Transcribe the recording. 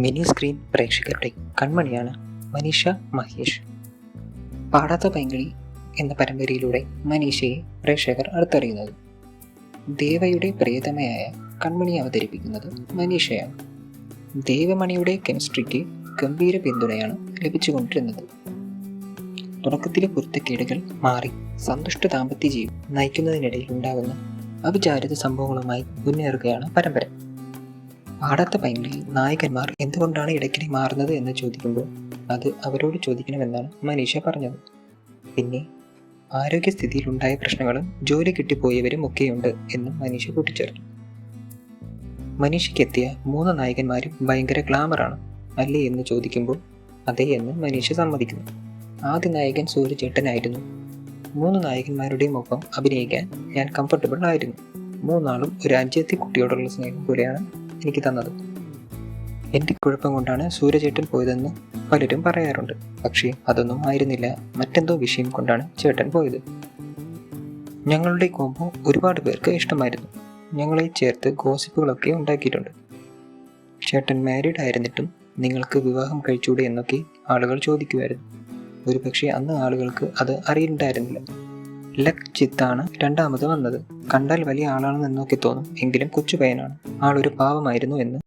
Mini screen പ്രേക്ഷകരുടെ കൺമണിയാണ് മനീഷ മഹേഷ്. പാടാത്ത പൈങ്കിളി എന്ന പരമ്പരയിലൂടെ മനീഷയെ പ്രേക്ഷകർ അടുത്തറിയുന്നത്. ദേവയുടെ പ്രിയതമയായ കൺമണി അവതരിപ്പിക്കുന്നത് മനീഷയാണ്. ദേവമണിയുടെ കെമിസ്ട്രിക്ക് ഗംഭീര പിന്തുണയാണ് ലഭിച്ചുകൊണ്ടിരുന്നത്. തുടക്കത്തിലെ പൊരുത്തക്കേടുകൾ മാറി സന്തുഷ്ട ദാമ്പത്യ ജീവിതം നയിക്കുന്നതിനിടയിൽ ഉണ്ടാകുന്ന അവിചാരിത സംഭവങ്ങളുമായി മുന്നേറുകയാണ് പരമ്പര. പാടാത്ത പൈങ്കിളിയിൽ നായകന്മാർ എന്തുകൊണ്ടാണ് ഇടയ്ക്കിടെ മാറുന്നത് എന്ന് ചോദിക്കുമ്പോൾ അത് അവരോട് ചോദിക്കണമെന്നാണ് മനീഷ പറഞ്ഞത്. പിന്നെ ആരോഗ്യസ്ഥിതിയിലുണ്ടായ പ്രശ്നങ്ങളും ജോലി കിട്ടിപ്പോയവരും ഒക്കെയുണ്ട് എന്നും മനീഷ കൂട്ടിച്ചേർത്തു. മനീഷയ്ക്കെത്തിയ 3 നായകന്മാരും ഭയങ്കര ഗ്ലാമറാണ് അല്ലേ എന്ന് ചോദിക്കുമ്പോൾ അതെ എന്ന് മനീഷ സമ്മതിക്കുന്നു. ആദ്യ നായകൻ സൂര്യചേട്ടനായിരുന്നു. 3 നായകന്മാരുടെയും ഒപ്പം അഭിനയിക്കാൻ ഞാൻ കംഫർട്ടബിൾ ആയിരുന്നു. 3 ആളും ഒരു അഞ്ചെത്തി കുട്ടിയോടുള്ള സ്നേഹം പോലെയാണ് എനിക്ക് തന്നത്. എൻ്റെ കുഴപ്പം കൊണ്ടാണ് സൂര്യചേട്ടൻ പോയതെന്ന് പലരും പറയാറുണ്ട്. പക്ഷേ അതൊന്നും ആയിരുന്നില്ല, മറ്റെന്തോ വിഷയം കൊണ്ടാണ് ചേട്ടൻ പോയത്. ഞങ്ങളുടെ കോംബോ ഒരുപാട് പേർക്ക് ഇഷ്ടമായിരുന്നു. ഞങ്ങളെ ചേർത്ത് ഗോസിപ്പുകളൊക്കെ ഉണ്ടാക്കിയിട്ടുണ്ട്. ചേട്ടൻ മാരീഡ് ആയിരുന്നിട്ടും നിങ്ങൾക്ക് വിവാഹം കഴിച്ചൂടെ എന്നൊക്കെ ആളുകൾ ചോദിക്കുമായിരുന്നു. ഒരു പക്ഷേ അന്ന് ആളുകൾക്ക് അത് അറിയുന്നുണ്ടായിരുന്നില്ല. ലക് ചിത്താണ് രണ്ടാമത് വന്നത്. കണ്ടാൽ വലിയ ആളാണെന്നൊക്കെ തോന്നും, എങ്കിലും കൊച്ചു പയ്യനാണ്. ആളൊരു പാവമായിരുന്നു എന്ന്